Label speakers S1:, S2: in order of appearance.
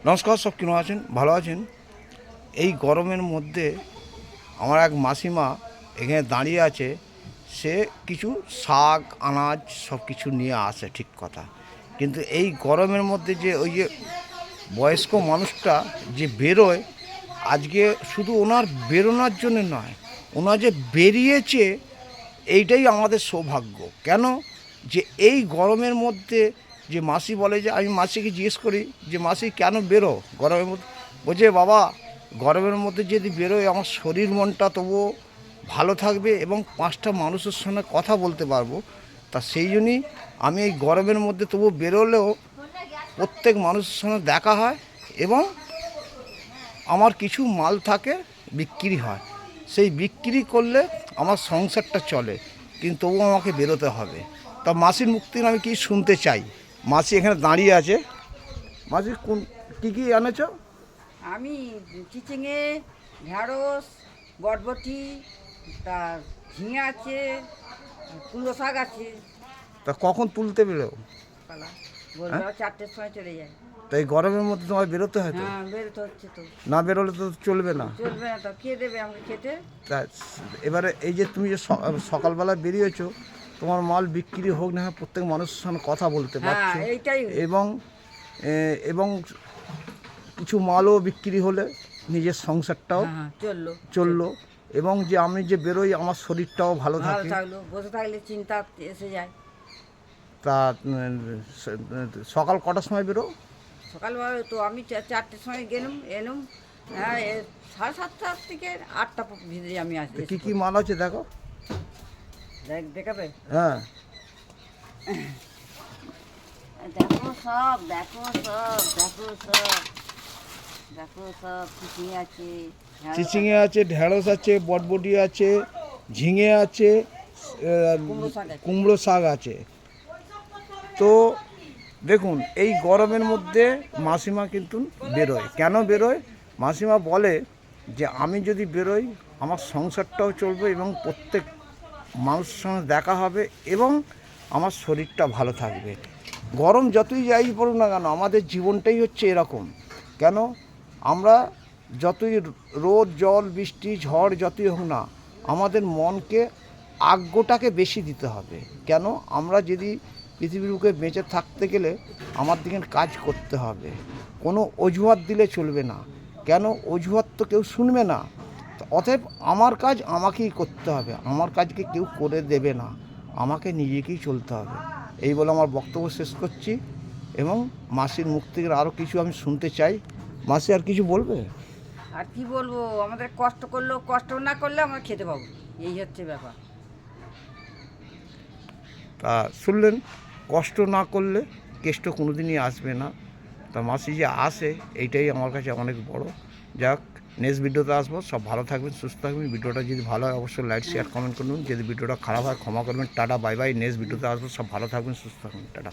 S1: নমস্কার, সব কেমন আছেন? ভালো আছেন? এই গরমের মধ্যে আমার এক মাসিমা এখানে দাঁড়িয়ে আছে। সে কিছু শাক আনাজ সব কিছু নিয়ে আসে, ঠিক কথা। কিন্তু এই গরমের মধ্যে যে ওই যে বয়স্ক মানুষটা যে বেরোয়, আজকে শুধু ওনার বেরোনোর জন্য নয়, ওনার যে বেরিয়েছে এইটাই আমাদের সৌভাগ্য। কেন যে এই গরমের মধ্যে যে মাসি বলে, যে আমি মাসিকে জিজ্ঞেস করি যে মাসি কেন বেরো গরমের মধ্যে, বলছে বাবা গরমের মধ্যে যদি বেরোয় আমার শরীর মনটা তবুও ভালো থাকবে এবং 5টা মানুষের সঙ্গে কথা বলতে পারবো। তা সেই জন্যই আমি এই গরমের মধ্যে তবু বেরোলেও প্রত্যেক মানুষের সঙ্গে দেখা হয় এবং আমার কিছু মাল থাকে, বিক্রি হয়। সেই বিক্রি করলে আমার সংসারটা চলে, কিন্তু তবুও আমাকে বেরোতে হবে। তা মাসির মুখ থেকে আমি কি শুনতে চাই। মাসি এখানে দাঁড়িয়ে আছে। মাসি কোন কী কী এনেছো?
S2: আমি চিচিঙে, ঢ্যাঁড়স, বরবটি, তার ঝিঙে আছে, কুমড়ো শাক আছে।
S1: তা কখন তুলতে বেরো?
S2: পালা
S1: হ্যাঁ,
S2: ভোরবেলা 4টের সময় চলে যায়।
S1: তাই গরমের মধ্যে তোমায় বেরোতে হয় তো।
S2: হ্যাঁ, বেরোতে হচ্ছে তো।
S1: না বেরোলে তো চলবে না।
S2: চলবে না তো, কে দেবে আমাকে খেতে?
S1: তা এবারে এই যে তুমি যে সকালবেলা বেরিয়েছো, তোমার মাল বিক্রি হোক না হয় প্রত্যেক মানুষের সঙ্গে কথা বলতে
S2: হ্যাঁ,
S1: পারছো
S2: এইটাই।
S1: এবং এবং কিছু মালও বিক্রি হলে নিজের সংসারটাও
S2: হ্যাঁ, হ্যাঁ, চললো।
S1: চললো এবং যে আমি যে বেরোই আমার শরীরটাও ভালো
S2: ভালো
S1: থাকে।
S2: থাকলো, বসে থাকলে চিন্তা এসে যায়।
S1: তা সকাল কটার সময় বেরো?
S2: সকালবেলা তো আমি 4টের সময় গেলাম এলাম। হ্যাঁ, 7:30 থেকে 8টা ভিতরে আমি আসি।
S1: কী কী মাল আছে দেখো।
S2: দেখাবে?
S1: হ্যাঁ,
S2: দেখো সব, দেখো সব, দেখো সব, দেখো সব চিচিঙে আছে, ঢ্যাঁড়স
S1: চিচিঙে আছে, ঢেঁড়স আছে, বটবটি আছে, ঝিঙে আছে,
S2: কুমড়ো শাক আছে।
S1: কুমড়ো শাক আছে। তো দেখুন এই গরমের মধ্যে মাসিমা কিন্তু বেরোয়। কেন বেরোয়? মাসিমা বলে যে আমি যদি বেরোই আমার সংসারটাও চলবে এবং প্রত্যেক মানুষের সঙ্গে দেখা হবে এবং আমার শরীরটা ভালো থাকবে। গরম যতই যাই পড়ুক না কেন, আমাদের জীবনটাই হচ্ছে এরকম। কেন? আমরা যতই রোদ জল বৃষ্টি ঝড় যতই হোক না, আমাদের মনকে আজ্ঞটাকে বেশি দিতে হবে। কেন? আমরা যদি পৃথিবীর বুকে বেঁচে থাকতে গেলে আমার দিকে কাজ করতে হবে, কোনো অজুহাত দিলে চলবে না। কেন? অজুহাত তো কেউ শুনবে না। অতএব আমার কাজ আমাকেই করতে হবে, আমার কাজকে কেউ করে দেবে না, আমাকে নিজেকেই চলতে হবে। এই বলে আমার বক্তব্য শেষ করছি এবং মাসির মুখ থেকে আরও কিছু আমি শুনতে চাই। মাসি আর কিছু বলবে?
S2: আর কি বলবো, আমাদের কষ্ট করলেও, কষ্ট না করলে আমরা খেতে পাবো, এই হচ্ছে ব্যাপার।
S1: তা শুনলেন, কষ্ট না করলে কেষ্ট কোনো দিনই আসবে না। তা মাসি যে আসে এইটাই আমার কাছে অনেক বড়। যাক, নেক্সট ভিডিওতে আসবো। সব ভালো থাকবেন, সুস্থ থাকবেন। ভিডিওটা যদি ভালো হয় অবশ্যই লাইক শেয়ার কমেন্ট করুন। যদি ভিডিওটা খারাপ হয় ক্ষমা করবেন। Tata, bye bye. নেক্সট ভিডিওতে আসবো। সব ভালো থাকবেন, সুস্থ থাকবেন। টাটা।